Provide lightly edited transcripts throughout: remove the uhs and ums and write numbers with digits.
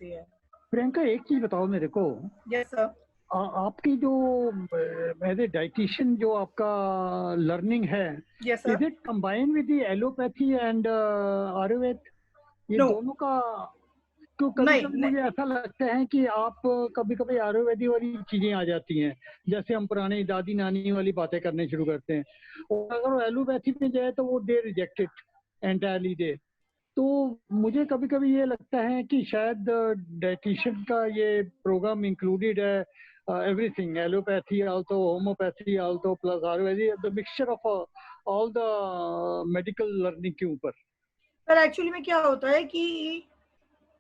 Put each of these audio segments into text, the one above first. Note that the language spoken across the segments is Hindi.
है। प्रियंका, एक चीज बताओ मेरे को। Yes sir. आपकी जो एज ए डाइटिशियन जो आपका लर्निंग है, yes is sir. It combine with the allopathy and Ayurveda? ये नो, दोनों का? तो कभी नहीं कभी नहीं। मुझे ऐसा लगता है कि आप कभी कभी आयुर्वेदी वाली चीजें आ जाती हैं, जैसे हम पुरानी दादी नानी वाली बातें करने शुरू करते हैं, और अगर वो एलोपैथी में जाए तो वो दे रिजेक्ट इट एंटायरली दे। तो मुझे कभी कभी ये लगता है कि शायद डाइटिशियन का ये प्रोग्राम इंक्लूडेड है everything, allopathy also, homeopathy also, plus Ayurvedic, the mixture of all the medical learning के ऊपर। पर एक्चुअली में क्या होता है कि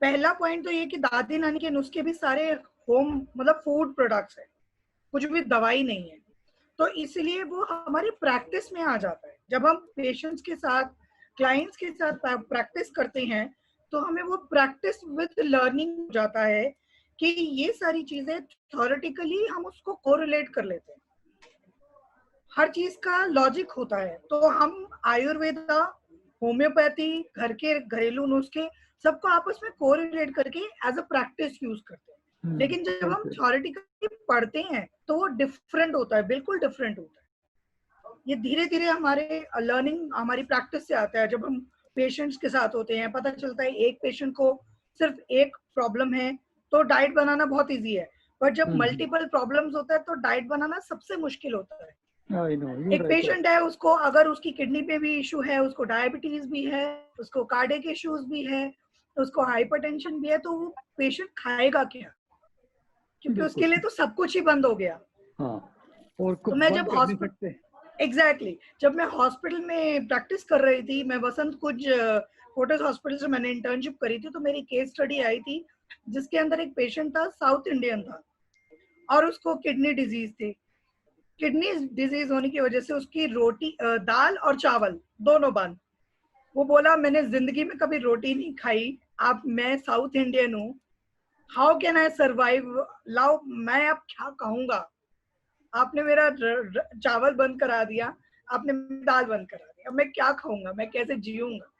पहला पॉइंट तो ये कि दादी नानी के नुस्खे भी सारे होम मतलब फूड प्रोडक्ट्स है, कुछ भी दवाई नहीं है। तो इसलिए वो हमारी प्रैक्टिस में आ जाता है। जब हम पेशेंट्स के साथ, क्लाइंट्स के साथ प्रैक्टिस करते हैं तो हमें वो प्रैक्टिस विद लर्निंग हो जाता है कि ये सारी चीजें थ्योरेटिकली हम उसको कोरिलेट कर लेते हैं। हर चीज का लॉजिक होता है। तो हम आयुर्वेदा, होम्योपैथी, घर के घरेलू नुस्खे सबको आपस में कोरिलेट करके एज अ प्रैक्टिस यूज करते हैं। लेकिन जब हम थ्योरेटिकली पढ़ते हैं तो वो डिफरेंट होता है, बिल्कुल डिफरेंट होता है। ये धीरे धीरे हमारे लर्निंग, हमारी प्रैक्टिस से आता है। जब हम पेशेंट्स के साथ होते हैं, पता चलता है एक पेशेंट को सिर्फ एक प्रॉब्लम है तो डाइट बनाना बहुत इजी है, बट जब मल्टीपल प्रॉब्लम्स होता है तो डाइट बनाना सबसे मुश्किल होता है। एक पेशेंट है, उसको अगर उसकी किडनी पे भी इशू है, उसको डायबिटीज भी है, उसको कार्डियक इश्यूज भी है, उसको हाइपरटेंशन भी है, तो वो पेशेंट खाएगा क्या? क्योंकि उसके लिए तो सब कुछ ही बंद हो गया। हाँ, और तो कुछ मैं बंद जब कर नहीं सकते। एग्जैक्टली जब मैं हॉस्पिटल में प्रैक्टिस कर रही थी, मैं वसंत कुछ फोर्टिस हॉस्पिटल से मैंने इंटर्नशिप करी थी, तो मेरी केस स्टडी आई थी जिसके अंदर एक पेशेंट था, साउथ इंडियन था, और उसको किडनी डिजीज थी। किडनी डिजीज होने की वजह से उसकी रोटी, दाल और चावल दोनों बंद। वो बोला मैंने जिंदगी में कभी रोटी नहीं खाई, आप, मैं साउथ इंडियन हूँ, हाउ कैन आई सर्वाइव, लाओ मैं अब क्या कहूंगा, आपने मेरा चावल बंद करा दिया, आपने दाल बंद करा दिया, अब मैं क्या खाऊंगा, मैं कैसे जीऊंगा?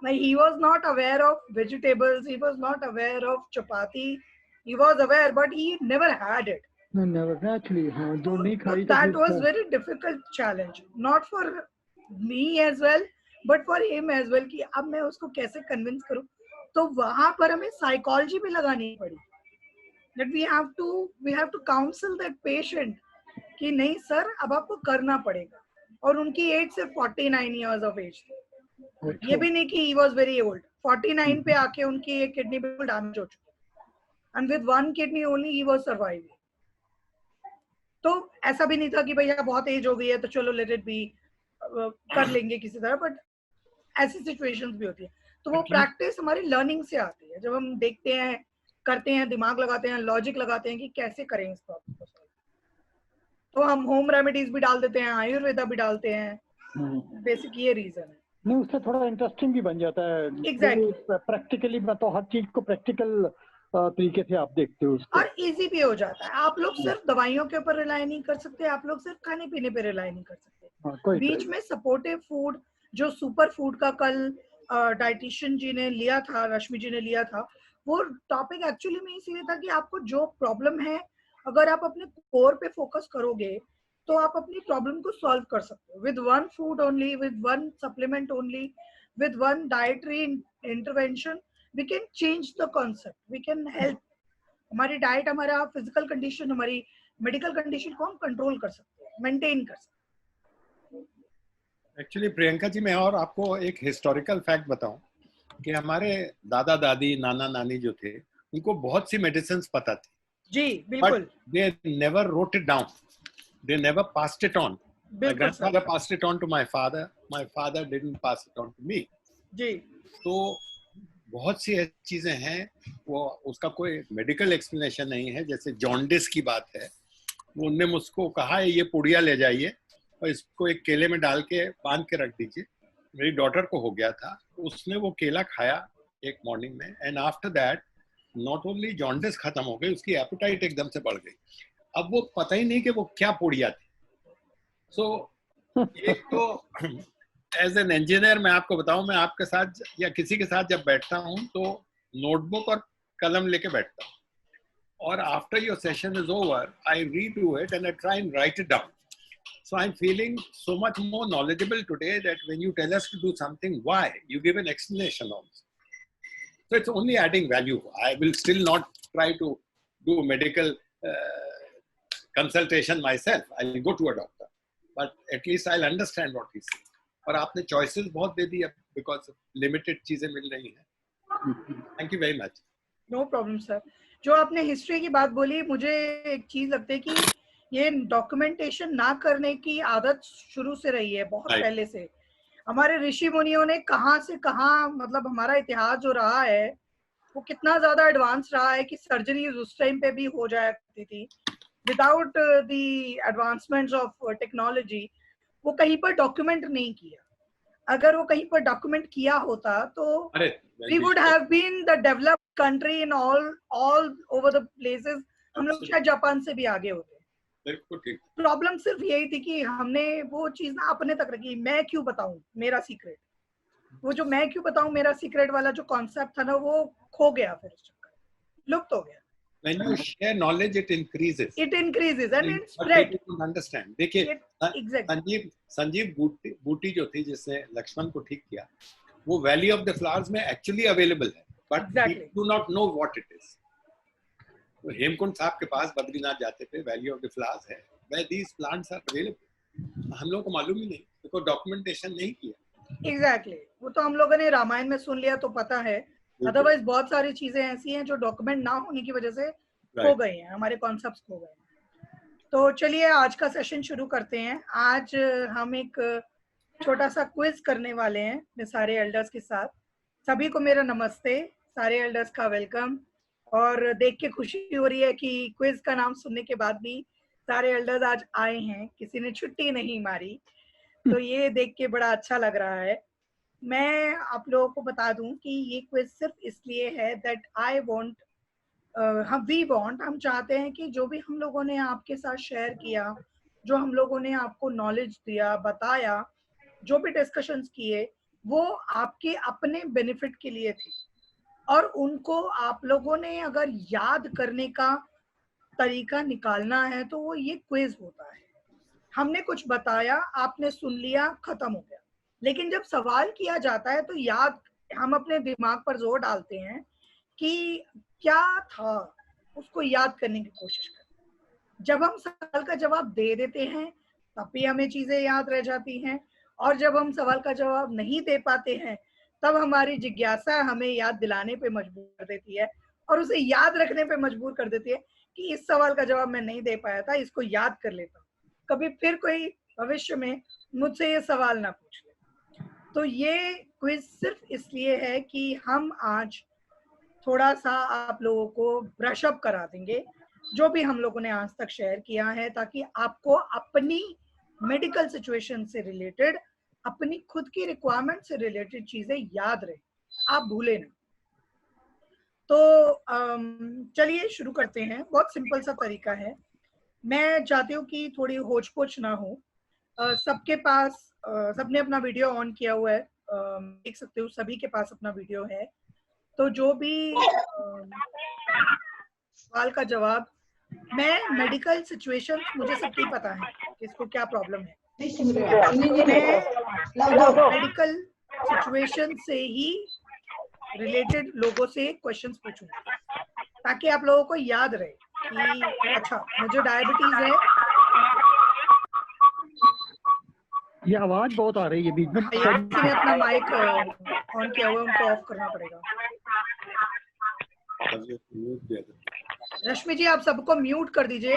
He was not aware of vegetables, he was not aware of chapati, he was aware but he never had it. Never actually, हाँ, जो नहीं So खाई तो that was फिर very difficult challenge, not for me as well but for him as well, कि अब मैं उसको कैसे कन्विंस करूं। तो वहां पर हमें साइकोलॉजी भी लगानी पड़ी, that we have to counsel that patient कि नहीं सर अब आपको करना पड़ेगा। और उनकी एज सिर्फ 49 ईयर्स ऑफ एज थी, ये भी नहीं कि he was very old। 49 पे आके उनकी एक किडनी बिल्कुल डैमेज हो चुकी, and with one kidney only he was surviving. तो ऐसा भी नहीं था कि भैया बहुत एज हो गई है तो चलो लेट इट बी, कर लेंगे किसी तरह, बट ऐसी सिचुएशंस भी होती है। तो वो प्रैक्टिस हमारी लर्निंग से आती है, जब हम देखते हैं, करते हैं, दिमाग लगाते हैं, लॉजिक लगाते हैं कि कैसे करें इस प्रॉब्लम को सॉल्व। तो हम होम रेमेडीज भी डाल देते हैं, आयुर्वेदा भी डालते हैं, बेसिक ये रीजन है। नहीं, उससे थोड़ा इंटरेस्टिंग भी बन जाता है। एग्जैक्टली, प्रैक्टिकली मैं तो हर चीज को प्रैक्टिकल तरीके से आप देखते हो उसको, और इजी भी हो जाता है। आप लोग सिर्फ दवाइयों के ऊपर रिलाई नहीं कर सकते, आप लोग सिर्फ खाने पीने पे रिलाई नहीं कर सकते, बीच में सपोर्टिव फूड, जो सुपर फूड का कल डाइटिशियन जी ने लिया था, रश्मि जी ने लिया था, वो टॉपिक एक्चुअली में इसीलिए था कि आपको जो प्रॉब्लम है, अगर आप अपने कोर पे फोकस करोगे तो आप अपनी प्रॉब्लम को सॉल्व कर सकते हो with one food only, with one supplement only, with one dietary intervention. We can change the concept, we can help. हमारी डाइट, हमारा फिजिकल कंडीशन, हमारी मेडिकल कंडीशन को हम कंट्रोल कर सकते हैं, मेंटेन कर सकते हैं। एक्चुअली प्रियंका जी, मैं और आपको एक हिस्टोरिकल फैक्ट बताऊं कि हमारे दादा दादी, नाना नानी जो थे, उनको बहुत सी मेडिसिन पता थी। जी बिल्कुल। They never wrote it down, they never passed it on. My grandfather passed it on to my father, my father didn't pass it on to me. जी। तो बहुत सी ऐसी चीजें हैं, वो उसका कोई मेडिकल एक्सप्लेनेशन नहीं है। जैसे जॉन्डिस की बात है, वो उनने मुझको कहा है ये पुड़िया ले जाइए और इसको एक केले में डाल के बांध के रख दीजिए। मेरी डॉटर को हो गया था, उसने वो केला खाया एक मॉर्निंग में, and after that not only jaundice खत्म हो गई, उसकी एपेटाइट एकदम से बढ़ गई। अब वो पता ही नहीं कि वो क्या पुड़िया थी। सो एक तो एज एन इंजीनियर मैं आपको बताऊं, मैं आपके साथ या किसी के साथ जब बैठता हूं तो नोटबुक और कलम लेके बैठता हूँ, और after your session is over, I redo it and I try and write it down. So I'm feeling so much more knowledgeable today that when you tell us to do something, why? You give an explanation also. So it's only adding value. I will still not try to do medical consultation myself. I'll go to a doctor, but at least I'll understand what he's saying. और आपने choices बहुत दे दी अब, because limited चीजें मिल रही हैं. Thank you very much. No problem, sir. जो आपने हिस्ट्री की बात बोली, मुझे एक चीज लगती है कि ये डॉक्यूमेंटेशन ना करने की आदत शुरू से रही है, बहुत पहले से. हमारे ऋषि मुनियों ने कहाँ से कहाँ, मतलब हमारा इतिहास जो रहा है वो कितना ज्यादा एडवांस रहा है कि सर्जरी उस टाइम पे भी हो जाया करती थी without the advancements of technology. वो कहीं पर डॉक्यूमेंट नहीं किया. अगर वो कहीं पर डॉक्यूमेंट किया होता तो we would have been the developed country in all over the places. हम लोग शायद जापान से भी आगे होते. बिल्कुल ठीक. प्रॉब्लम सिर्फ यही थी कि हमने वो चीज ना अपने तक रखी. मैं क्यों बताऊं मेरा सीक्रेट. वो जो मैं क्यों बताऊं मेरा सीक्रेट वाला जो कॉन्सेप्ट था ना, वो खो गया, फिर लुप्त हो गया. When you share knowledge, it increases. It increases and it spread. People understand. देखिए, संजीव बूटी जो थी जिसने लक्ष्मण को ठीक किया, वो वैली ऑफ द फ्लावर्स में एक्चुअली अवेलेबल है, but we do not know what it is. तो हेमकुंड साहब के पास बद्रीनाथ जाते थे, वैली ऑफ द फ्लावर्स है, where these plants are available. हम लोगों को मालूम ही नहीं, क्योंकि डॉक्यूमेंटेशन नहीं किया. एग्जैक्टली. वो तो हम लोगों ने रामायण में सुन लिया तो पता है, अदरवाइज बहुत सारी चीजें ऐसी हैं जो डॉक्यूमेंट ना होने की वजह से खो गई हैं, हमारे कॉन्सेप्ट्स खो गए हैं. तो चलिए आज का सेशन शुरू करते हैं. आज हम एक छोटा सा क्विज करने वाले हैं मैं सारे एल्डर्स के साथ. सभी को मेरा नमस्ते, सारे एल्डर्स का वेलकम. और देख के खुशी हो रही है कि क्विज का नाम सुनने के बाद भी सारे एल्डर्स आज आए हैं, किसी ने छुट्टी नहीं मारी, तो ये देख के बड़ा अच्छा लग रहा है. मैं आप लोगों को बता दूं कि ये क्विज सिर्फ इसलिए है दैट आई वांट, हम चाहते हैं कि जो भी हम लोगों ने आपके साथ शेयर किया, जो हम लोगों ने आपको नॉलेज दिया, बताया, जो भी डिस्कशंस किए, वो आपके अपने बेनिफिट के लिए थे. और उनको आप लोगों ने अगर याद करने का तरीका निकालना है तो वो ये क्विज होता है. हमने कुछ बताया, आपने सुन लिया, खत्म हो गया. लेकिन जब सवाल किया जाता है तो याद, हम अपने दिमाग पर जोर डालते हैं कि क्या था, उसको याद करने की कोशिश करते हैं. जब हम सवाल का जवाब दे देते हैं तब भी हमें चीजें याद रह जाती हैं, और जब हम सवाल का जवाब नहीं दे पाते हैं तब हमारी जिज्ञासा हमें याद दिलाने पे मजबूर कर देती है, और उसे याद रखने पे मजबूर कर देती है कि इस सवाल का जवाब मैं नहीं दे पाया था, इसको याद कर लेता हूँ, कभी फिर कोई भविष्य में मुझसे ये सवाल ना पूछ ले. तो ये क्विज सिर्फ इसलिए है कि हम आज थोड़ा सा आप लोगों को ब्रश अप करा देंगे जो भी हम लोगों ने आज तक शेयर किया है, ताकि आपको अपनी मेडिकल सिचुएशन से रिलेटेड, अपनी खुद की रिक्वायरमेंट से रिलेटेड चीजें याद रहे, आप भूले ना. तो चलिए शुरू करते हैं. बहुत सिंपल सा तरीका है. मैं चाहती हूँ कि थोड़ी होच पोच ना हो. सबके पास सबने अपना वीडियो ऑन किया हुआ है, देख सकते हो सभी के पास अपना वीडियो है. तो जो भी सवाल का जवाब, मैं मेडिकल सिचुएशन मुझे सबकी पता है किसको क्या प्रॉब्लम है. मैं मेडिकल सिचुएशन से ही रिलेटेड लोगों से क्वेश्चंस पूछूंगा ताकि आप लोगों को याद रहे कि अच्छा मुझे डायबिटीज है. ये आवाज बहुत आ रही है बीच में. किसी ने अपना माइक ऑन किया हुआ है, उनको ऑफ करना पड़ेगा. रश्मि जी आप सबको म्यूट कर दीजिए.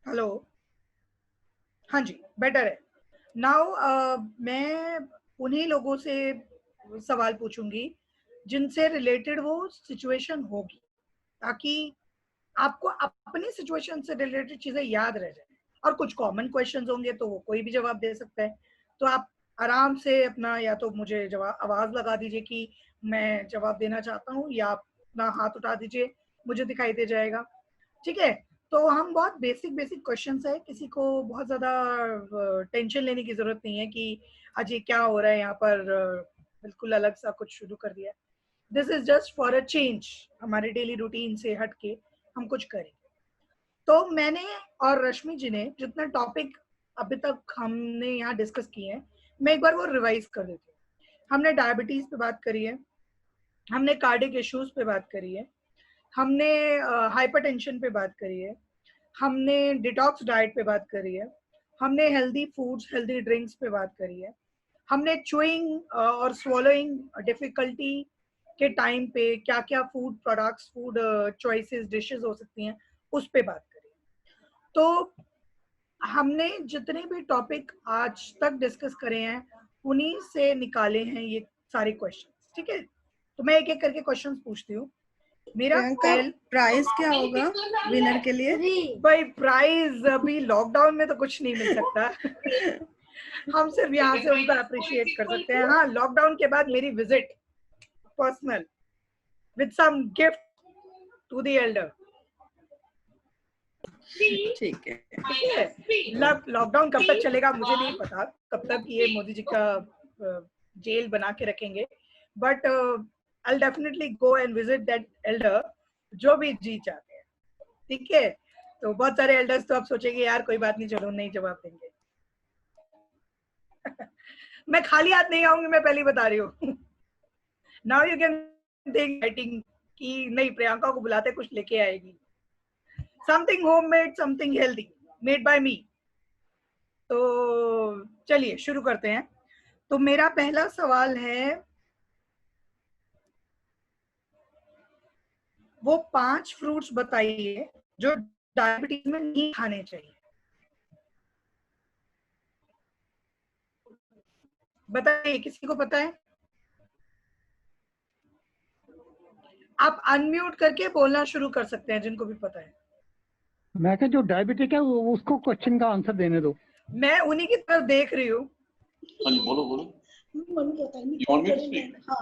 हेलो, हाँ जी, बेटर है. नाउ मैं उन्हीं लोगों से सवाल पूछूंगी जिनसे रिलेटेड वो सिचुएशन होगी, ताकि आपको अपनी सिचुएशन से रिलेटेड चीजें याद रह जाए. और कुछ कॉमन क्वेश्चंस होंगे तो वो कोई भी जवाब दे सकता है. तो आप आराम से अपना, या तो मुझे जवाब आवाज लगा दीजिए कि मैं जवाब देना चाहता हूँ, या अपना हाथ उठा दीजिए, मुझे दिखाई दे जाएगा. ठीक है. तो हम बहुत बेसिक क्वेश्चंस है, किसी को बहुत ज्यादा टेंशन लेने की जरूरत नहीं है कि आज ये क्या हो रहा है यहाँ पर, बिल्कुल अलग सा कुछ शुरू कर दिया। This is just for a change, हमारे डेली रूटीन से हट के हम कुछ करेंगे। तो मैंने और रश्मि जी ने जितना टॉपिक अभी तक हमने यहाँ डिस्कस किए हैं, मैं एक बार वो रिवाइज कर देती हूँ। हमने डायबिटीज पे बात करी है, हमने कार्डिक इश्यूज पे बात करी है, हमने हाइपरटेंशन पे बात करी है, हमने डिटॉक्स डाइट पे बात करी है, हमने हेल्दी फूड्स हेल्दी ड्रिंक्स पे बात करी है, हमने च्यूइंग और स्वॉलोइंग डिफिकल्टी के टाइम पे क्या क्या food products, food choices, dishes हो सकती हैं, उस पे बात करी। तो हमने जितने भी टॉपिक आज तक डिस्कस करे हैं उन्हीं से निकाले हैं ये सारे क्वेश्चंस, ठीक है। तो मैं एक एक करके क्वेश्चंस पूछती हूँ। मेरा प्राइस क्या होगा विनर के लिए? भाई प्राइज अभी लॉकडाउन में तो कुछ नहीं मिल सकता। हम सिर्फ यहाँ से उनको अप्रिशिएट कर सकते हैं। हाँ, लॉकडाउन के बाद मेरी visit personal with some gift to the elder. ठीक है। लॉकडाउन कब तक चलेगा मुझे नहीं पता, कब तक ये मोदी जी का जेल बना के रखेंगे, but I'll definitely go and visit that elder जो भी जी चाहते हैं, ठीक है। तो बहुत सारे एल्डर्स तो आप सोचेंगे यार कोई बात नहीं, चलो नहीं जवाब देंगे। मैं खाली हाथ नहीं आऊंगी, मैं पहले बता रही हूँ। Now you can think writing कि नहीं प्रियंका को बुलाते कुछ लेके आएगी, something homemade, something healthy made by me. तो चलिए शुरू करते हैं। तो मेरा पहला सवाल है, वो 5 फ्रूट्स बताइए जो डायबिटीज में नहीं खाने चाहिए। बताइए, किसी को पता है? आप अनम्यूट करके बोलना शुरू कर सकते हैं जिनको भी पता है। मैं क्या, जो डायबिटिक है उसको क्वेश्चन का आंसर देने दो। मैं उन्हीं की तरफ देख रही हूँ। बोलो बोलो।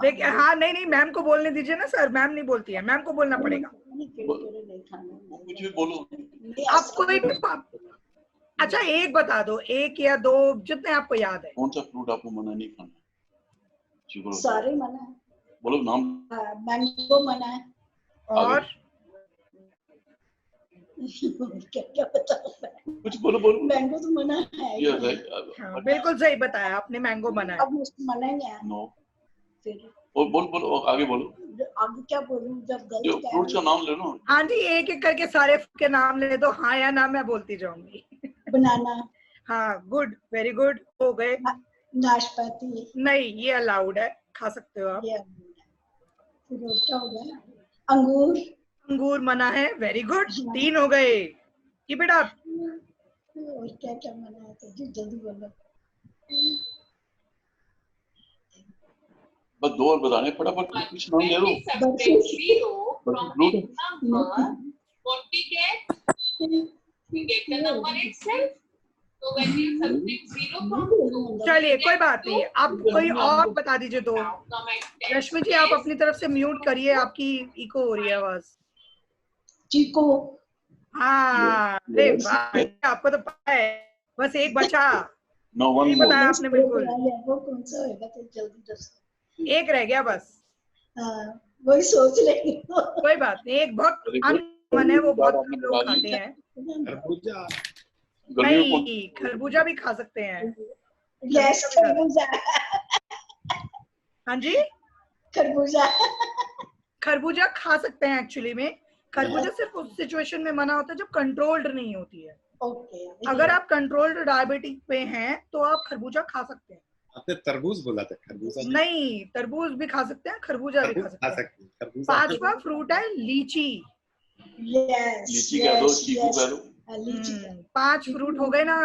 देखिए, हाँ नहीं मैम को बोलने दीजिए ना सर, मैम नहीं बोलती है, मैम को बोलना पड़ेगा। कुछ भी बोलो। आप कोई अच्छा एक बता दो, एक या दो जितने आपको याद है। कौन सा फ्रूट आपको मना नहीं खाना? सारे मना है। बोलो नाम। मैंगो मना है। और क्या पता, कुछ बोलो बोलो। मैंगो तो मना है। हाँ, बिल्कुल सही बताया आपने, मैंगो मना है। अब मुझको मना ही है। नो। फिर बोलो आगे बोलो। आगे क्या बोलूं जब जो गलत फ्रूट का नाम ले लो। हाँ जी, एक एक करके सारे के नाम ले दो, हाँ या ना मैं बोलती जाऊंगी। बनाना। हाँ, गुड, वेरी गुड, हो गए। नाशपाती। नहीं, ये अलाउड है, खा सकते हो आप। फिर क्या हो गया? अंगूर। अंगूर मना है, वेरी गुड, 3 हो गए। Keep it up. और क्या क्या मना है? तो जल्दी बोलो। बस 2 और बताने, फटाफट कुछ नाम ले लो। चलिए कोई बात नहीं, अब कोई और बता दीजिए दो। रश्मि जी आप अपनी तरफ से म्यूट करिए, आपकी इको हो रही है आवाज। चीकू। हाँ, अरे वाह, आपको तो पता है। बस एक बचा। नहीं बताया आपने बिल्कुल। वो कौन सा होगा? तो जल्दी दस। एक रह गया बस। वही सोच रही हूँ। कोई बात नहीं, एक बहुत अनकॉमन है, वो बहुत कम लोग खाते हैं। खरबूजा। नहीं, खरबूजा भी खा सकते हैं। यस, खरबूजा। हाँ जी, खरबूजा। खरबूजा खा सकते हैं। एक्चुअली में खरबूजा सिर्फ उस सिचुएशन में मना होता है जब कंट्रोल्ड नहीं होती है। ओके। अगर आप कंट्रोल्ड डायबिटिक पे हैं तो आप खरबूजा खा सकते हैं। आपने तरबूज बोला था, खरबूजा नहीं, तरबूज भी खा सकते हैं, खरबूजा भी खा सकते हैं। खरबूजा। 5वां फ्रूट है लीची। लीची कह दो, चीकू कह दो। 5 फ्रूट हो गए ना।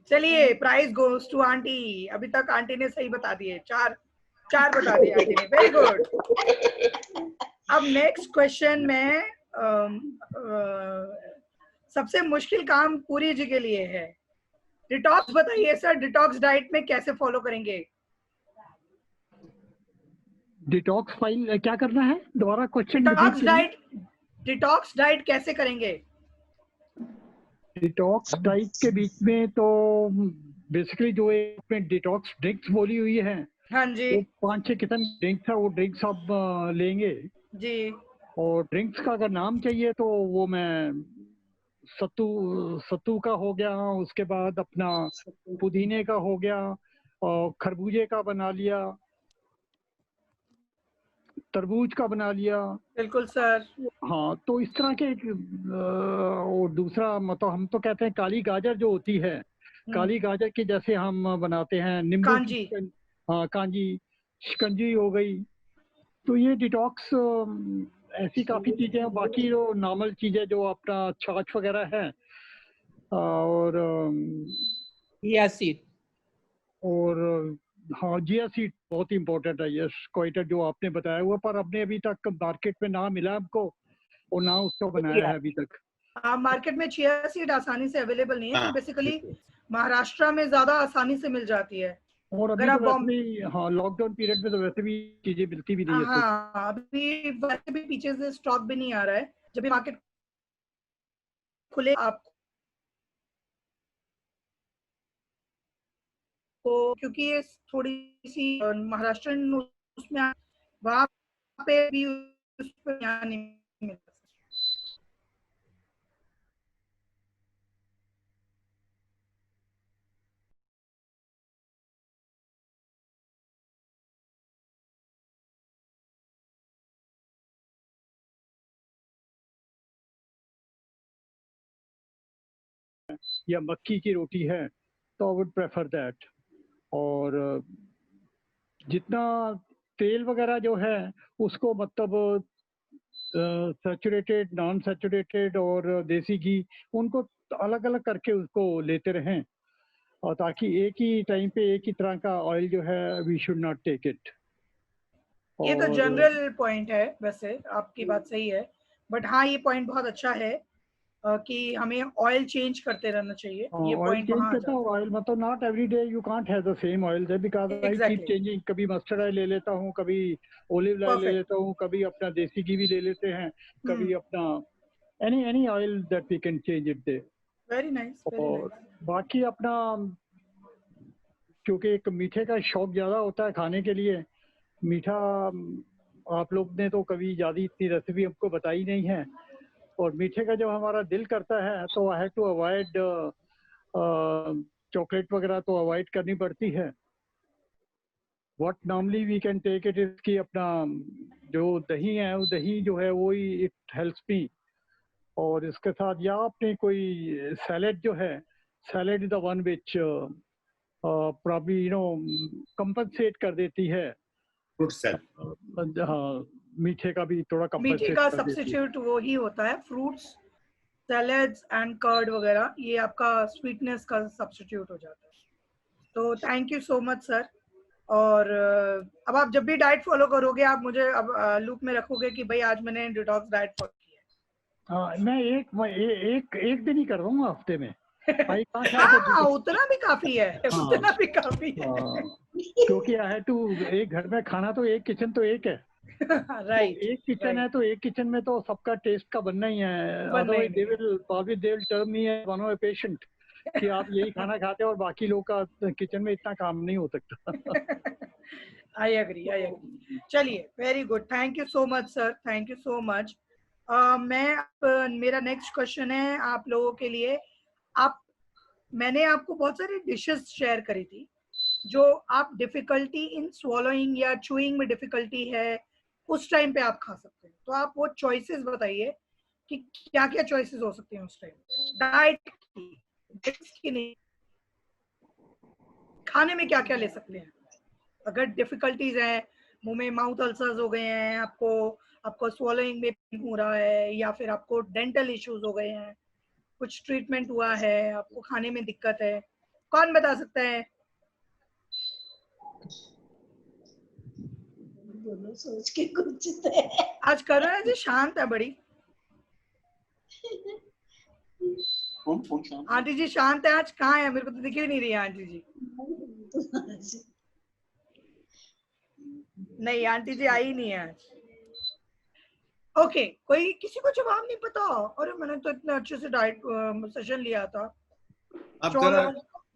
चलिए, प्राइज गोस टू आंटी। अभी तक आंटी ने सही बता दिए, 4 बता दिए आंटी ने, वेरी गुड। अब नेक्स्ट क्वेश्चन में सबसे मुश्किल काम पूरी जी के लिए है। डिटॉक्स बताइए सर, डिटॉक्स डाइट में कैसे फॉलो करेंगे? डिटॉक्स फाइल क्या करना है? दोबारा क्वेश्चन। डिटॉक्स डाइट कैसे करेंगे? डिटॉक्स डाइट के बीच में तो बेसिकली जो एक डिटॉक्स ड्रिंक्स बोली हुई है, हाँ जी वो 5-6 किस्म ड्रिंक्स है, वो ड्रिंक्स आप लेंगे। जी। और ड्रिंक्स का अगर नाम चाहिए तो वो मैं सत्तू का हो गया, उसके बाद अपना पुदीने का हो गया, और खरबूजे का बना लिया, तरबूज का बना लिया। बिल्कुल सर। हाँ, तो इस तरह के और दूसरा मतलब हम तो कहते हैं काली गाजर जो होती है, काली गाजर की जैसे हम बनाते हैं नींबू की कांजी। हाँ, कांजी, शिकंजी हो गई। तो ये डिटॉक्स ऐसी काफी चीजें हैं। बाकी जो नॉर्मल चीजें जो अपना छाछ वगैरह है, और चिया सीड, और हाँ, जिया सीड बहुत इंपॉर्टेंट है। यस, क्वाइटर जो आपने बताया हुआ, पर अपने अभी तक मार्केट में ना मिला हमको, और ना उसको बनाया है अभी तक। मार्केट में चिया सीड आसानी से अवेलेबल नहीं है, हाँ, बेसिकली महाराष्ट्र में ज्यादा आसानी से मिल जाती है। और अभी अगर तो आप वैसे भी हाँ, लॉकडाउन पीरियड में तो वैसे भी चीजें मिलती भी नहीं है। हाँ, अभी वैसे भी पीछे से स्टॉक भी नहीं आ रहा है। जब भी मार्केट खुले आपको, क्योंकि ये थोड़ी सी महाराष्ट्रन उसमें वहां पे भी उस पर यहाँ नहीं मिलता। या मक्की की रोटी है तो आई वुड प्रेफर दैट। और जितना तेल वगैरह जो है उसको मतलब सैचुरेटेड, नॉन सैचुरेटेड और देसी घी, उनको अलग अलग करके उसको लेते रहें, और ताकि एक ही टाइम पे एक ही तरह का ऑयल जो है we should not take it. ये तो और जनरल पॉइंट है, वैसे आपकी बात सही है, बट हाँ ये पॉइंट बहुत अच्छा है कि हमें ऑयल चेंज करते रहना चाहिए। ये ऑयल पॉइंट चेंज वहाँ आ करता जाता हूँ। ऑयल मतलब not every day you can't have the same oil there, because है। I keep exactly, changing. कभी मस्टर्ड ऑयल ले लेता हूँ, कभी ओलिव ऑयल ले परफेक्ट, लेता हूँ, कभी अपना देसी घी भी ले लेते हैं, कभी अपना any oil that we can change it दे। वेरी नाइस, वेरी और नाइस। बाकी अपना, क्योंकि एक मीठे का शौक ज्यादा होता है खाने के लिए, मीठा आप लोग ने तो कभी ज्यादा इतनी रेसिपी हमको बताई नहीं है। और मीठे का जब हमारा दिल करता है तो I have to avoid, chocolate वगैरह तो अवॉइड करनी पड़ती है। What normally we can take it is कि अपना जो दही है, वो दही जो है वो ही इट हेल्प्स मी। और इसके साथ या आपने कोई सैलेड जो है, salad is the one which probably compensate कर देती है। Fruit salad. हाँ, मीठे का भी थोड़ा मीठे कंपनसेट का कर देती है। सब्स्टिट्यूट वो ही होता है, फ्रूट्स, सैलेड्स एंड कर्ड वगैरह, ये आपका स्वीटनेस का सब्स्टिट्यूट हो जाता है। तो thank you so much sir. और अब आप जब भी डाइट फॉलो करोगे, आप मुझे अब लूप में रखोगे कि भाई आज मैंने डिटॉक्स डाइट फॉलो की है। हाँ, मैं एक दिन ही कर रहा हूँ हफ्ते में। आई कांट हैव हाँ, द उतना भी काफी है, हाँ, उतना भी काफी है। क्योंकि आई हैव टू, एक घर में खाना तो एक किचन तो एक है। तो राइट, एक किचन है तो एक किचन में तो सबका टेस्ट का बनना ही है। बनना ही otherwise they will probably they will turn me as one of a patient कि आप यही खाना खाते हैं और बाकी लोग का किचन में इतना काम नहीं हो सकता। I agree, I agree. चलिए, very good, thank you so much sir, thank you so much. मेरा नेक्स्ट क्वेश्चन है आप लोगों के लिए। मैंने आपको बहुत सारी डिशेस शेयर करी थी जो आप डिफिकल्टी इन swallowing या चूइंग में डिफिकल्टी है, उस टाइम पे आप खा सकते हैं। तो आप वो चॉइसेस बताइए कि क्या क्या चॉइसेस हो सकती हैं उस टाइम पे, डाइट की नहीं, खाने में क्या क्या ले सकते हैं। अगर डिफिकल्टीज हैं, मुंह में माउथ अल्सर्स हो गए हैं, आपको swallowing में पेन हो रहा है, या फिर आपको डेंटल इश्यूज हो गए हैं, कुछ ट्रीटमेंट हुआ है, आपको खाने में दिक्कत है, कौन बता सकता है? दोनों सोच के कुछ आज करुणा जी शांत है बड़ी। कौन शाम आंटी जी शांत है आज, कहाँ है? मेरे को तो दिख ही नहीं रही है आंटी जी। नहीं, आंटी जी आई नहीं है आज। ओके, कोई किसी को जवाब नहीं पता? अरे मैंने तो इतने अच्छे से डाइट सेशन लिया था। आप जरा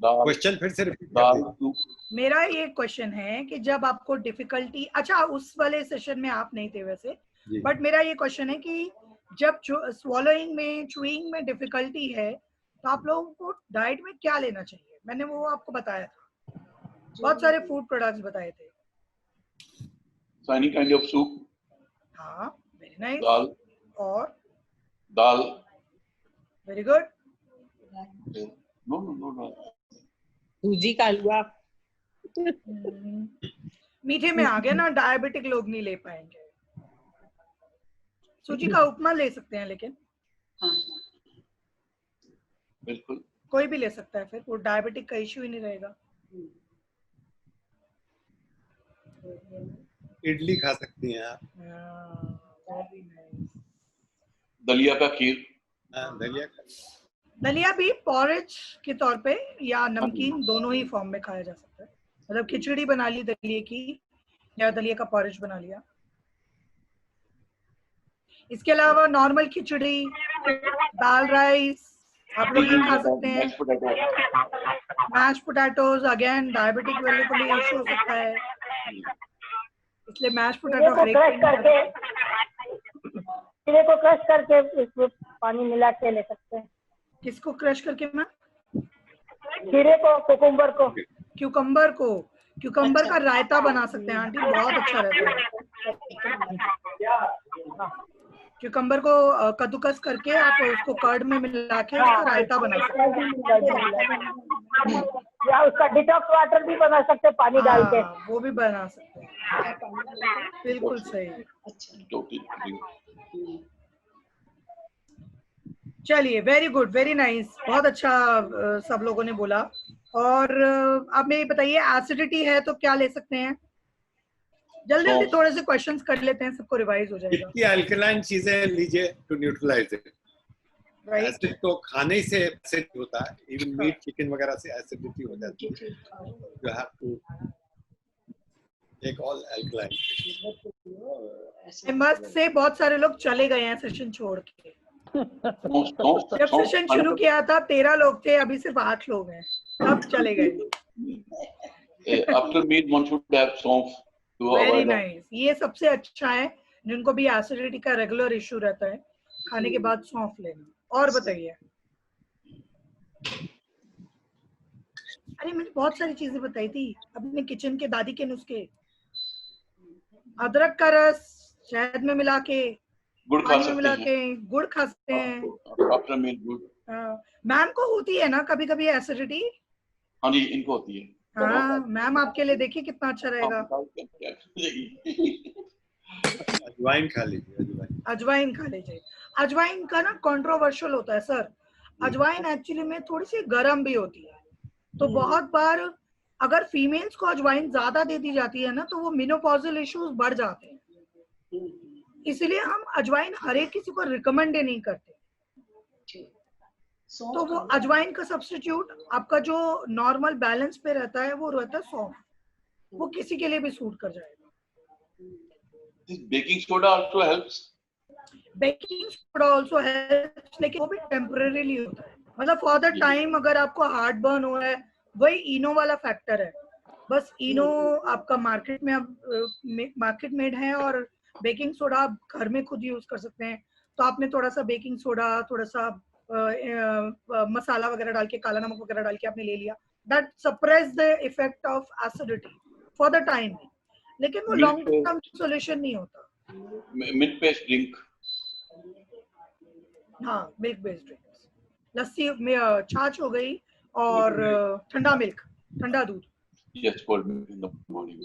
दाल क्वेश्चन फिर से रिपीट दाल कर सूप मेरा ये क्वेश्चन है कि जब आपको डिफिकल्टी, अच्छा उस वाले सेशन में आप नहीं थे वैसे, जी। बट मेरा ये क्वेश्चन है कि जब swallowing में, chewing में डिफिकल्टी है तो आप लोगों को डाइट में क्या लेना चाहिए? मैंने वो आपको बताया था, बहुत सारे फूड प्रोडक्ट्स बताए थे। so any kind of soup, हाँ, वेरी नाइस। दाल और दाल वेरी गुड। no सूजी का हलवा। मीठे में आ गया ना, डायबिटिक लोग नहीं ले पाएंगे। सूजी का उपमा ले सकते हैं, लेकिन बिल्कुल कोई भी ले सकता है, फिर वो डायबिटिक का इश्यू ही नहीं रहेगा। इडली खा सकती हैं आप। Very nice. दलिया का खीर, दलिया का दलिया भी पॉरेज के तौर पे या नमकीन दोनों ही फॉर्म में खाया जा सकता है। मतलब खिचड़ी बना ली दलिए की, या दलिया का पॉरेज बना लिया। इसके अलावा नॉर्मल खिचड़ी, दाल राइस आप लोग ये खा सकते हैं। Mash potato, mash potatoes again diabetic वाले को लिए इश्यू हो सकता है, इसलिए मैश पोटैटो हर एक खीरे को क्रश करके इसमें पानी मिला के ले सकते हैं। किसको क्रश करके? मैं खीरे को, कुकुम्बर को, क्यूकम्बर को, क्यूकम्बर का रायता बना सकते हैं आंटी, बहुत अच्छा रहता है। क्यूकम्बर को कद्दूकस करके आप उसको कर्ड में मिला के उसका रायता बना सकते हैं, या उसका डिटॉक्स वाटर भी बना सकते हैं पानी डाल के। वो भी बना सकते हैं। बिल्कुल सही। चलिए, वेरी गुड, वेरी नाइस, बहुत अच्छा सब लोगों ने बोला। और आप मेरे बताइए, एसिडिटी है तो क्या ले सकते हैं? जल्दी जल्दी थोड़े से क्वेश्चंस कर लेते हैं, सबको रिवाइज हो जाएगा। इतनी अल्कलाइन चीजें लीजिए टू न्यूट्रलाइज इट। एसिड तो खाने से एसिड होता है, इवन मीट चिकन वगैरह से एसिडिटी हो जाती है। You have to take all alkaline. I must say बहुत सारे लोग चले गए हैं सेशन छोड़ के। जब सेशन शुरू किया था 13 लोग थे, अभी सिर्फ 8 लोग हैं, सब चले गए। After meat one should have सौंफ टू वेरी अवॉइड। नाइस, ये सबसे अच्छा है जिनको भी एसिडिटी का रेगुलर इश्यू रहता है, खाने के बाद सौंफ लेना। और बताइए। अरे मैंने बहुत सारी चीजें बताई थी अपने किचन के दादी के नुस्खे। अदरक का रस शहद में मिला के, गुड़ खा पानी में सकते मिला हैं। के गुड़ खा सकते हैं। आफ्टर मीट गुड़। मैम को होती है ना कभी कभी एसिडिटी? हाँ जी, इनको होती है। हाँ मैम, आपके लिए देखिए कितना अच्छा रहेगा। अजवाइन खा लीजिए। अजवाइन खा लीजिए। अजवाइन का ना कंट्रोवर्शियल होता है सर। अजवाइन एक्चुअली में थोड़ी सी गर्म भी होती है, तो बहुत बार अगर फीमेल्स को अजवाइन ज्यादा दे दी जाती है ना, तो वो मेनोपॉजल इश्यूज बढ़ जाते हैं। इसलिए हम अजवाइन हर एक किसी को रिकमेंड नहीं करते। तो वो अजवाइन का सब्स्टिट्यूट आपका जो नॉर्मल बैलेंस पे रहता है वो रहता है सौंफ, वो किसी के लिए भी सूट कर जाएगा। Baking soda also helps. Baking soda also helps, लेकिन वो भी टेम्परेरीली होता है। मतलब फॉर द टाइम अगर आपको हार्ट बर्न हो रहा है, वही इनो वाला फैक्टर है। बस इनो आपका मार्केट में अब मार्केट मेड है, और बेकिंग सोडा आप घर में खुद यूज कर सकते हैं। तो आपने थोड़ा सा बेकिंग सोडा, थोड़ा सा मसाला वगैरह डाल के, काला नमक वगैरह डाल के आपने ले लिया, that suppress the effect of acidity for the time, लेकिन वो लॉन्ग टर्म सॉल्यूशन नहीं होता। Milk based drink. हाँ, मिल्क बेस्ड ड्रिंक्स, लस्सी में छाछ हो गई, और ठंडा मिल्क, ठंडा दूध। Yes, cold milk in the morning.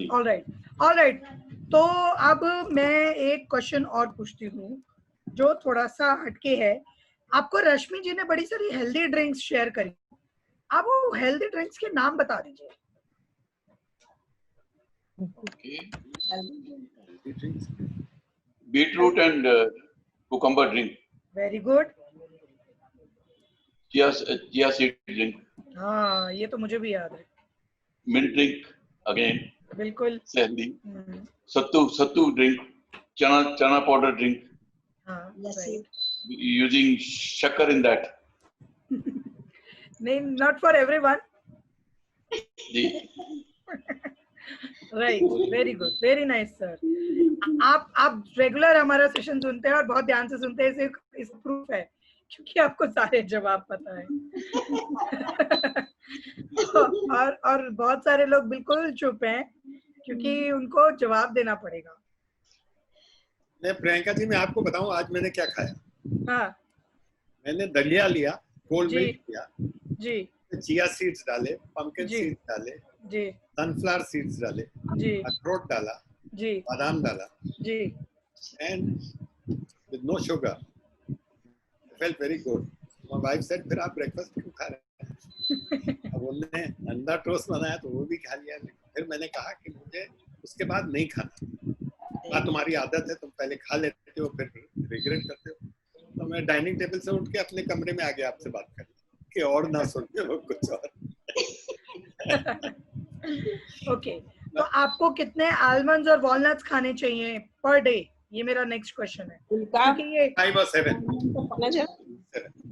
All right. तो अब मैं एक क्वेश्चन और पूछती हूँ जो थोड़ा सा हटके है। आपको रश्मि जी ने बड़ी सारी हेल्दी ड्रिंक्स शेयर करी, आप वो हेल्दी ड्रिंक्स के नाम बता दीजिए। Beetroot and cucumber drink. Very good. chia seed drink, हाँ, ये तो मुझे भी याद है। mint drink again, बिल्कुल। healthy. Sattu drink, chana powder drink, हाँ, right. using shakar in that. नहीं, not for everyone. जी. Right, very good, very nice sir. आप रेगुलर हमारा सेशन सुनते हैं और बहुत ध्यान से सुनते हैं, इस प्रूफ है क्योंकि आपको सारे जवाब पता है। और बहुत सारे लोग बिल्कुल चुप हैं क्योंकि उनको जवाब देना पड़ेगा। मैं प्रियंका जी, मैं आपको बताऊं आज मैंने क्या खाया। हाँ, मैंने दलिया लिया, कोल्ड मिल्क किया जी, चिया सीड्स डाले, पंपकिन सीड्स डाले जी, सनफ्लावर सीड्स डाले जी, अखरोट डाला जी, बादाम डाला जी, and with no sugar. Felt very good. My wife said फिर आप ब्रेकफास्ट क्यों खा रहे हैं? अब उन्होंने अंडा टोस्ट बनाया तो वो भी खा लिया। फिर मैंने कहा कि मुझे उसके बाद नहीं खाना। तुम्हारी आदत है, तुम पहले खा लेते हो फिर रिग्रेट करते हो। तो मैं डाइनिंग टेबल से उठ के अपने कमरे में आ गया आपसे बात करने कि और ना सुनते हो कुछ और। ओके, तो आपको कितने आलमंड्स और वॉलनट्स खाने चाहिए पर डे? ये मेरा नेक्स्ट क्वेश्चन है क्योंकि ये 5 or 7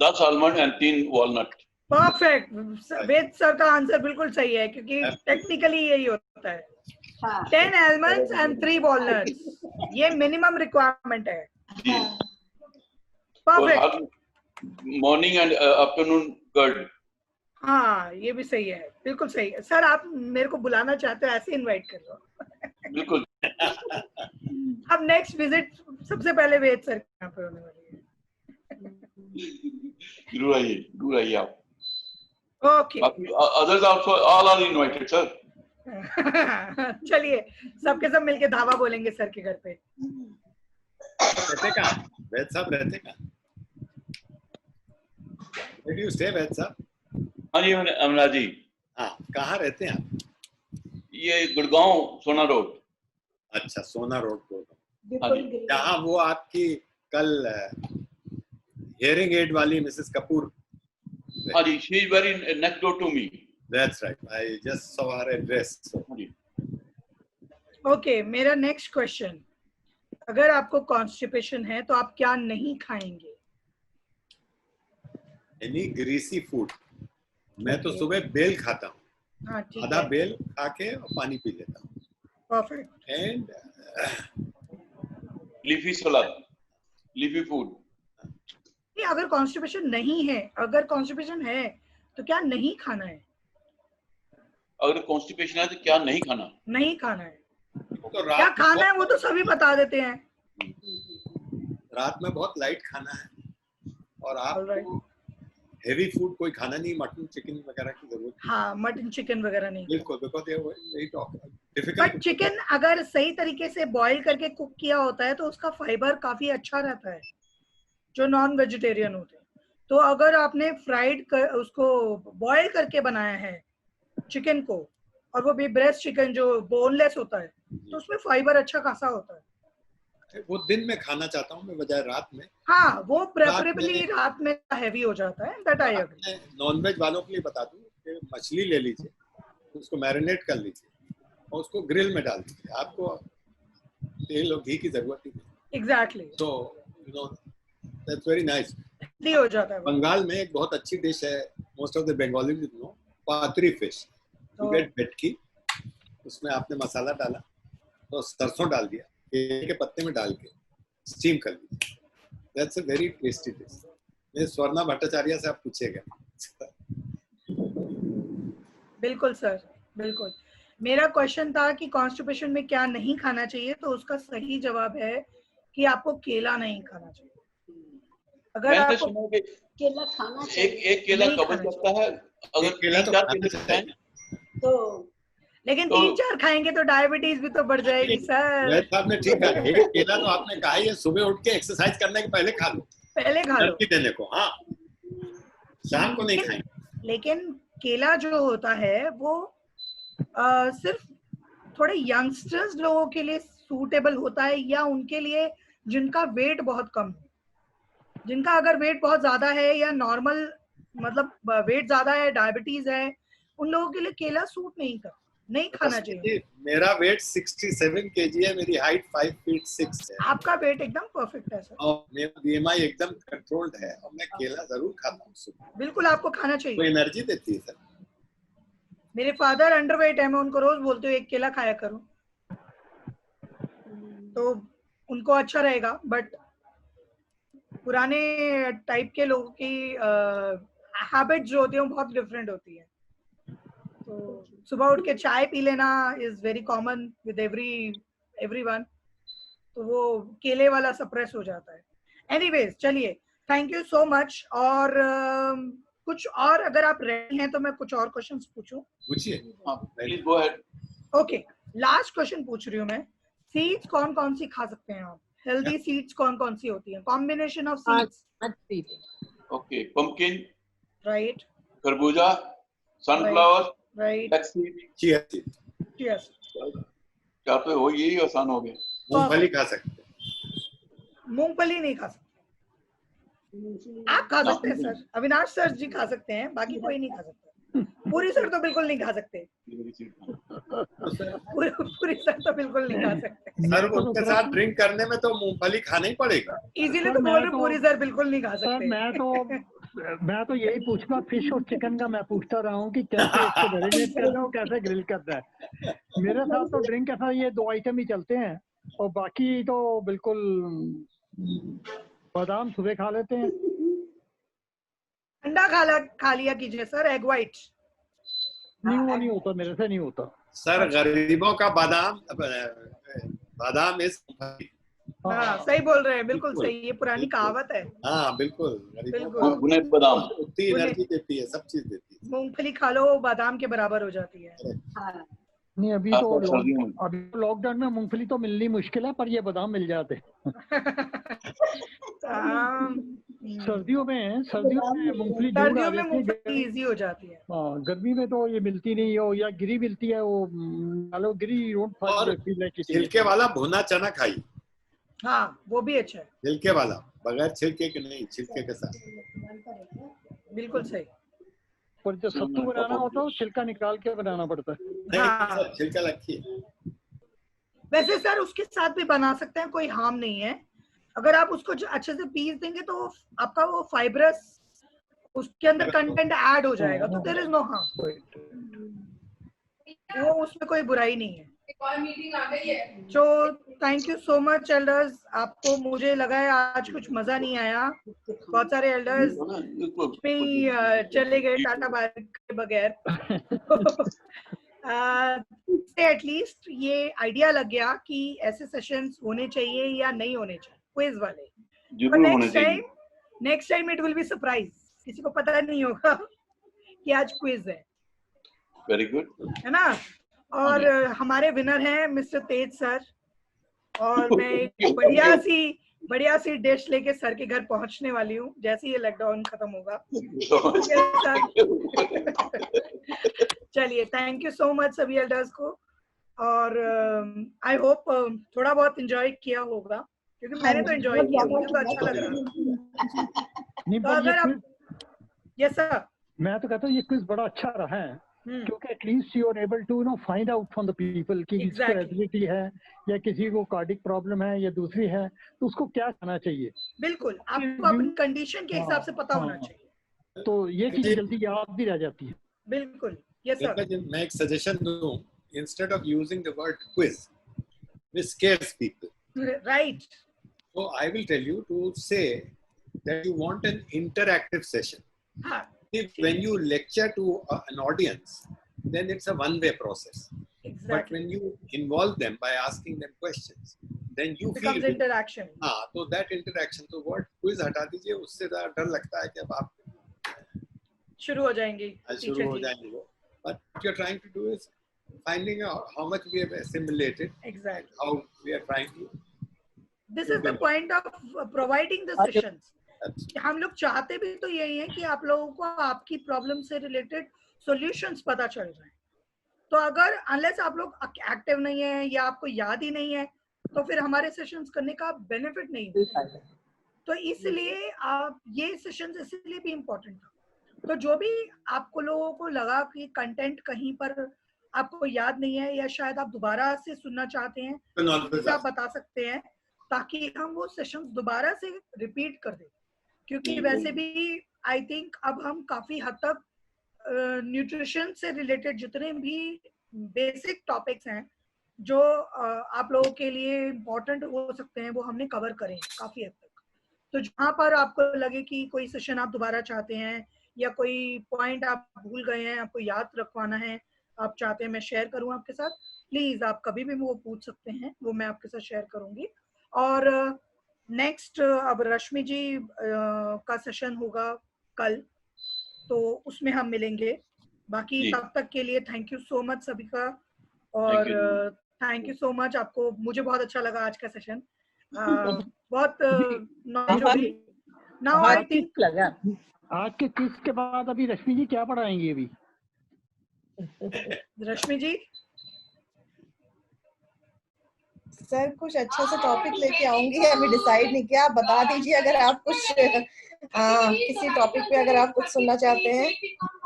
10 almond and 3 walnut. Perfect. Ved sir का आंसर बिल्कुल सही है क्योंकि टेक्निकली यही होता है। 10 आलमंड्स एंड 3 वॉलनट्स, ये मिनिमम रिक्वायरमेंट है। Perfect. Morning and afternoon curd. हाँ, ये भी सही है, बिल्कुल सही है। सर आप मेरे को बुलाना चाहते हो, ऐसे इनवाइट कर लो। बिल्कुल। अब नेक्स्ट विजिट सबसे पहले वेद सर यहाँ पे होने वाली है। जरूर आइए आप। Okay, others also all are invited sir. चलिए सबके सब मिलके धावा बोलेंगे सर के घर पे। रहते कहाँ वैद साहब, रहते कहाँ? Where do you stay वैद साहब? हाँ जी अमला जी। हाँ, कहाँ रहते हैं आप? ये गुड़गांव सोना रोड। अच्छा, सोना रोड को। हाँ जी। जहाँ वो आपकी कल हियरिंग एड वाली मिसेस कपूर। हाँ जी, she is very next door to me. That's right. I just saw her address. Okay, मेरा नेक्स्ट क्वेश्चन, अगर आपको कॉन्स्टिपेशन है तो आप क्या नहीं खाएंगे? Any greasy food. मैं तो सुबह बेल खाता हूँ। हाँ, ठीक आधा है। बेल खा के और पानी पी लेता हूँ। Perfect. And leafy salad, leafy food. अगर कॉन्स्टिपेशन नहीं है, अगर कॉन्स्टिपेशन है तो क्या नहीं खाना है? अगर कॉन्स्टिपेशन है तो क्या नहीं खाना? नहीं खाना है। तो क्या खाना है वो तो सभी बता देते हैं। रात में बहुत लाइट खाना है और आप हेवी फूड कोई खाना नहीं, मटन चिकन वगैरह की जरूरत। हाँ, मटन चिकन वगैरह नहीं। बिल्कुल, बिकॉज़ ये डिफिकल्ट। बट चिकन अगर सही तरीके से बॉईल करके कुक किया होता है तो उसका फाइबर काफी अच्छा रहता है जो नॉन वेजिटेरियन होते हैं। तो अगर आपने उसको बॉईल करके बनाया है चिकन को, और वो भी ब्रेस्ट चिकन जो बोनलेस होता है, तो उसमें फाइबर अच्छा खासा होता है। वो दिन में खाना चाहता हूँ मैं बजाय रात में। हाँ, वो प्रेफरेबली रात में हैवी हो जाता है। That I agree. नॉनवेज वालों के लिए बता दूं कि मछली ले लीजिए, उसको मैरिनेट कर लीजिए और उसको ग्रिल में डाल दीजिए। आपको तेल और घी की जरूरत ही नहीं। एग्जैक्टली। तो you know that's very nice. हो जाता है। बंगाल में एक बहुत अच्छी डिश है, most of the Bengalis know, patri fish. You get bhetki, उसमें आपने मसाला डाला तो सरसों डाल दिया, केले के पत्ते में डाल के स्टीम कर लीजिए। That's a very tasty dish. ये स्वर्णा भट्टाचार्य से आप पूछिएगा। बिल्कुल सर, बिल्कुल। मेरा क्वेश्चन था कि कॉन्स्टिपेशन में क्या नहीं खाना चाहिए, तो उसका सही जवाब है कि आपको केला नहीं खाना चाहिए। अगर आपको केला खाना चाहिए, एक केला कवर करता है। अगर केला तो खाना चाहिए तो लेकिन 3-4 खाएंगे तो डायबिटीज भी तो बढ़ जाएगी सर। आपने ठीक कहा, एक केला तो आपने कहा है सुबह उठ के एक्सरसाइज करने के पहले खा लो, पहले खा लो देने को। हाँ, शाम को नहीं खाएंगे। लेकिन केला जो होता है वो सिर्फ थोड़े यंगस्टर्स लोगों के लिए सूटेबल होता है, या उनके लिए जिनका वेट बहुत कम है। जिनका अगर वेट बहुत ज्यादा है या नॉर्मल मतलब वेट ज्यादा है, डायबिटीज है, उन लोगों के लिए केला सूट नहीं खाना चाहिए। मेरा वेट 67 kg है, मेरी हाइट 5 फीट 6 है। आपका वेट एकदम परफेक्ट है सर। और मेरा बीएमआई एकदम कंट्रोल्ड है और मैं केला जरूर खाता हूँ। बिल्कुल आपको खाना चाहिए, वो एनर्जी देती है सर। मेरे फादर अंडरवेट है, मैं उनको रोज बोलती हूँ एक केला खाया करो, तो उनको अच्छा रहेगा। बट पुराने टाइप के लोगों की हैबिट जो होती है वो बहुत डिफरेंट होती है। तो सुबह उठ के चाय पी लेना is very common with everyone, तो वो केले वाला सप्रेस हो जाता है। एनीवेज चलिए, थैंक यू सो मच। और कुछ और अगर आप रेडी हैं तो मैं कुछ और क्वेश्चंस पूछूं? पूछिए। Please go ahead. Okay, last question पूछ रही हूँ मैं। सीड्स कौन कौन सी खा सकते हैं आप? हेल्दी सीड्स कौन कौन सी होती हैं? Combination of seeds. Okay, pumpkin, right, खरबूजा, sunflower, right, chia seed. Yes. क्या तो हो, यही आसान हो गया। मूंगफली खा सकते हैं। मूंगफली नहीं खा सकते। आप खा सकते हैं सर, अविनाश सर जी खा सकते हैं, बाकी कोई नहीं खा सकता। पूरी सर तो बिल्कुल नहीं खा सकते, पूरी सर तो बिल्कुल नहीं खा सकते। सर उनके साथ ड्रिंक करने में तो मूंगफली खाना ही पड़ेगा। इजीली तो बोल रहे पूरी सर बिल्कुल नहीं खा सर सकते। मैं तो यही पूछूंगा, फिश और चिकन का मैं पूछता रहा हूँ कि कैसे इसको मैरिनेट करना है और कैसे ग्रिल करना है। मेरे साथ तो ड्रिंक के साथ ये 2 आइटम ही चलते हैं, और बाकी तो बिल्कुल बादाम सुबह खा लेते हैं। अंडा खा लिया कीजिए सर, एग वाइट। नहीं, वो नहीं होता, मेरे से नहीं होता सर। गरीबों का बादाम इस। हाँ सही बोल रहे हैं, बिल्कुल सही, ये पुरानी कहावत है। हाँ बिल्कुल, बिल्कुल। भुने बादाम उतनी एनर्जी देती है, सब चीज देती है। मूंगफली खा लो, बादाम के बराबर हो जाती है। नहीं, अभी तो लॉकडाउन में मूंगफली तो मिलनी मुश्किल है, पर ये बादाम मिल जाते। सर्दियों में मूंगफली जरूर आ जाती है, इजी हो जाती है। हाँ, गर्मी में तो ये मिलती नहीं हो, या गिरी मिलती है, वो लो गिरी और छिलके वाला भुना चना खाइए। हाँ वो भी अच्छा है। छिलके वाला, बगैर छिलके के नहीं, छिलके के साथ। बिल्कुल सही। पर जब सत्तू बनाना हो तो छिलका निकाल के बनाना पड़ता है। नहीं, छिलका रखिए। वैसे सर उसके साथ भी बना सकते हैं, कोई हार्म नहीं है। अगर आप उसको अच्छे से पीस देंगे तो आपका वो फाइब्रस उसके अंदर कंटेंट ऐड हो जाएगा, तो देयर इज नो हार्म, वो उसमें कोई बुराई नहीं है। तो thank you so much elders. आपको, मुझे लगा है आज कुछ मजा नहीं आया, बहुत सारे एल्डर्स चले गए टाटा बाय के बगैर। एटलीस्ट ये आइडिया लग गया कि ऐसे सेशंस होने चाहिए या नहीं होने चाहिए, क्विज वाले। Next time it will be surprise, किसी को पता नहीं होगा कि आज क्विज है। वेरी गुड, है ना। और हमारे विनर हैं मिस्टर तेज सर, और मैं एक बढ़िया सी डिश लेके सर के घर पहुंचने वाली हूँ जैसे ही ये लॉकडाउन खत्म होगा। चलिए, थैंक यू सो मच सभी एल्डर्स को, और आई होप थोड़ा बहुत एंजॉय किया होगा, क्योंकि मैंने तो एंजॉय किया, मुझे तो अच्छा लग रहा था। तो अगर आप, यस सर, मैं तो कहता हूँ ये क्विज बड़ा अच्छा रहा है, क्योंकि at least you are able to find out from the people कि किसको एसिडिटी है या किसी को कार्डिक प्रॉब्लम है या दूसरी है, तो उसको क्या खाना चाहिए। बिल्कुल, आपको अपनी कंडीशन के हिसाब से पता होना चाहिए, तो ये चीज जल्दी याद भी रह जाती है। बिल्कुल। यस सर, मैं एक सजेशन दूं, instead of using the word quiz which scares people, right, so I will tell you to say that you want an interactive session. If when you lecture to an audience, then it's a one-way process. Exactly. But when you involve them by asking them questions, then you it becomes interaction. हाँ, तो that interaction, तो word quiz हटा दीजिए, उससे डर लगता है कि अब आप शुरू हो जाएंगे। But what you're trying to do is finding out how much we have assimilated. Exactly. How we are trying to. This is the point of providing the sessions. हम लोग चाहते भी तो यही है कि आप लोगों को आपकी प्रॉब्लम से रिलेटेड सॉल्यूशंस पता चल जाए। तो अगर अनलेस आप लोग एक्टिव नहीं है या आपको याद ही नहीं है, तो फिर हमारे सेशंस करने का बेनिफिट नहीं है। तो इसलिए आप ये सेशन इसलिए भी इम्पोर्टेंट था। तो जो भी आपको लोगों को लगा कि कंटेंट कहीं पर आपको याद नहीं है या शायद आप दोबारा से सुनना चाहते हैं, तो आप बता सकते हैं ताकि हम वो सेशन दोबारा से रिपीट कर दें, क्योंकि वैसे भी आई थिंक अब हम काफी हद तक न्यूट्रिशन से रिलेटेड जितने भी बेसिक टॉपिक्स हैं जो आप लोगों के लिए इम्पोर्टेंट हो सकते हैं वो हमने कवर करें काफी हद तक। तो जहाँ पर आपको लगे कि कोई सेशन आप दोबारा चाहते हैं या कोई पॉइंट आप भूल गए हैं, आपको याद रखवाना है, आप चाहते हैं मैं शेयर करूं आपके साथ, प्लीज आप कभी भी वो पूछ सकते हैं, वो मैं आपके साथ शेयर करूंगी। और नेक्स्ट अब रश्मि जी का सेशन होगा कल, तो उसमें हम मिलेंगे। बाकी तब तक के लिए थैंक यू सो मच सभी का, और थैंक यू सो मच आपको। मुझे बहुत अच्छा लगा आज का सेशन, बहुत नॉलेज हुई। नाउ आई थिंक लगा आज के क्विज के बाद अभी रश्मि जी क्या पढ़ाएंगी अभी? रश्मि जी सर कुछ अच्छा सा टॉपिक लेके आऊंगी, अभी डिसाइड नहीं किया, आप बता दीजिए अगर आप कुछ किसी टॉपिक पे अगर आप कुछ सुनना चाहते हैं।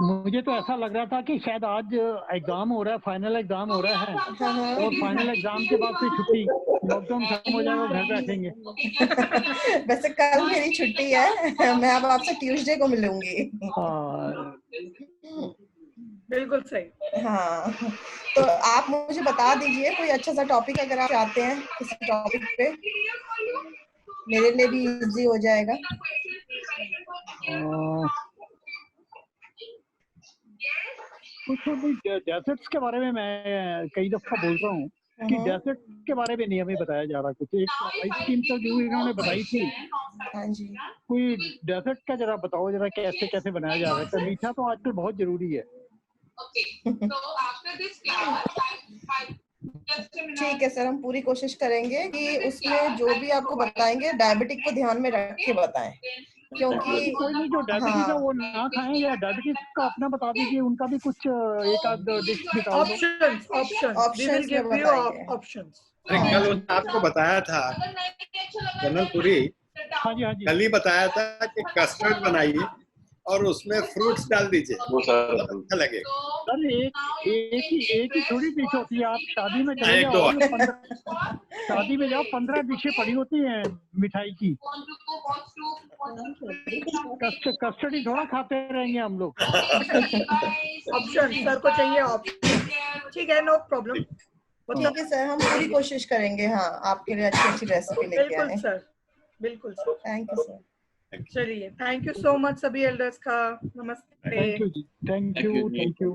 मुझे तो ऐसा लग रहा था कि शायद आज एग्जाम हो रहा है, फाइनल एग्जाम हो रहा है, और फाइनल एग्जाम के बाद फिर छुट्टी, लॉकडाउन खत्म हो जाएगा, घर बैठेंगे। वैसे कल मेरी छुट्टी है, मैं अब आपसे ट्यूसडे को मिलूंगी। बिल्कुल सही। हाँ, तो आप मुझे बता दीजिए कोई अच्छा सा टॉपिक अगर आप चाहते हैं किसी टॉपिक पे, मेरे लिए भी इजी हो जाएगा। डेजर्ट्स के बारे में मैं कई दफा बोल रहा हूँ कि डेजर्ट के बारे में नहीं हमें बताया जा रहा कुछ। एक आइसक्रीम तो जो इन्होंने बताई थी, हाँ जी, कोई डेजर्ट का जरा बताओ जरा, कैसे कैसे बनाया जा रहा है? तो मीठा तो आजकल बहुत जरूरी है। ठीक है सर, हम पूरी कोशिश करेंगे कि उसमें जो भी आपको बताएंगे डायबिटिक को ध्यान में रख के बताएं, क्योंकि कोई नहीं जो डायबिटीज है वो ना खाएं, या डायबिटीज का अपना बता दीजिए, उनका भी कुछ एक आध डिश बताओ। ऑप्शंस कल आपको बताया था जनरल पुरी, हाँ जी हाँ जी, कल ही बताया था कि कस्टर्ड बनाइए और उसमें फ्रूट्स डाल दीजिए, बहुत अच्छा लगेगा। सर एक ही थोड़ी डिश होती है। आप शादी में चले एक जाओ, शादी में जाओ 15 डिशें पड़ी होती हैं मिठाई की। कस्टर्ड ही थोड़ा खाते रहेंगे हम लोग। ऑप्शन सर को चाहिए ऑप्शन, ठीक है, नो प्रॉब्लम। ठीक है सर, हम पूरी कोशिश करेंगे हाँ आपके लिए अच्छी अच्छी रेसिपी लेके आए। बिल्कुल सर, बिल्कुल सर। Thank you sir. चलिए, थैंक यू सो मच सभी एल्डर्स का। नमस्ते। थैंक यू जी, थैंक यू।